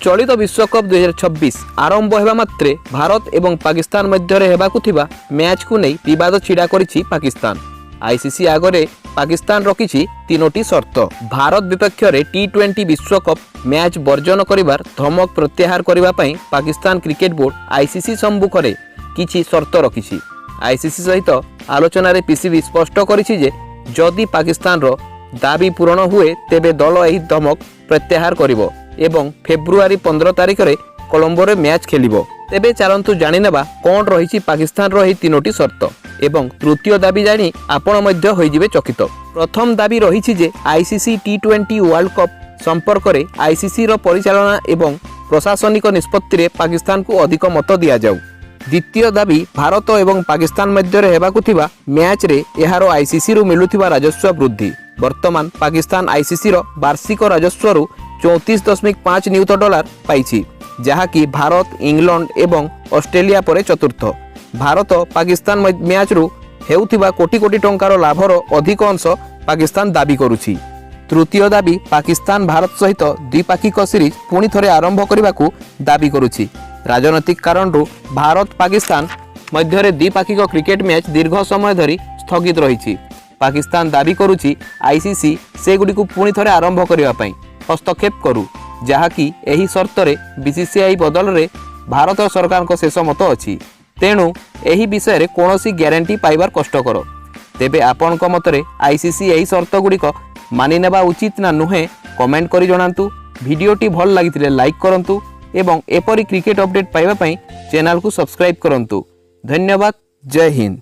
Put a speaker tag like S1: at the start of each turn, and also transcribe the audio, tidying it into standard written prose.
S1: चलित विश्वकप 2026 आरंभ होगा मात्रे भारत एवं पाकिस्तान मध्य हेबाकु थिबा मैच को नहीं विवाद छिड़ा करिछि पाकिस्तान। आईसीसी आगरे पाकिस्तान रखिछि तीनोटी शर्त। भारत विपक्ष रे टी20 विश्वकप मैच वर्जन करिवार धमक प्रत्याहार करिबा पई पाकिस्तान क्रिकेट बोर्ड आईसीसी सम्मुख रे किछि शर्त रखिछि। आईसीसी सहित आलोचना रे पीसीबी स्पष्ट करिछि जे जदि पाकिस्तान रो दाबी पूरण हुए तेबे दल एही धमक प्रत्याहार करिवो एवं फेब्रुआरी 15 तारिख रे कोलंबो रे मैच खेलिबो। तेबे चलंतु जानि नेबा कोन रहिछि पाकिस्तान रो एही तीनोटी शर्त एवं तृतीय दाबी जानि आपण मध्य होई जिवे चकित। प्रथम दाबी रहिछि जे आईसीसी टी20 वर्ल्ड कप संपर्क रे आईसीसी रो परिचालना एवं प्रशासनिक निष्पत्ति रे पाकिस्तान को अधिक मत दिया जाऊ। द्वितीय दाबी भारत एवं पाकिस्तान मध्य रे हेबाकु थिबा मैच रे एहारो आईसीसी रु मिलुथिबा राजस्व वृद्धि। वर्तमान पाकिस्तान आईसीसी रो वार्षिक राजस्व रु 34.5 नियुत डॉलर पाइछि, जहाँकि भारत इंग्लैंड एवं ऑस्ट्रेलिया पर चतुर्थ। भारत पाकिस्तान मैच रु हेउथिबा कोटी कोटी टंकार लाभर अधिक अंश पाकिस्तान दाबी करुछि। तृतीय दाबी पाकिस्तान भारत सहित द्विपाक्षिक सीरीज पुणी थरे आरंभ करने दाबी करुछि। राजनैतिक कारण भारत पाकिस्तान मध्य द्विपाक्षिक क्रिकेट मैच दीर्घ समय धरी स्थगित रही। पाकिस्तान दाबी करुछि आईसीसी से गुडी को पुणी थरे आरंभ करने हस्तक्षेप करू, जहाँकि एही शर्त रे बीसीसीआई बदल रे भारत सरकार को शेष मत अछि। तेणु एही विषय रे कोनोसी ग्यारंटी पाइबार कष्टकर। तेबे आपनक मतरे आईसीसी एही शर्त गुडी को मानि नेबा उचित ना नुहे कमेंट करी जणांतु। भिडियोटी भल लागिथिले लाइक करंतु एवं एपरी क्रिकेट अपडेट पाइबा पई चैनल को सब्सक्राइब करंतु। धन्यवाद। जय हिंद।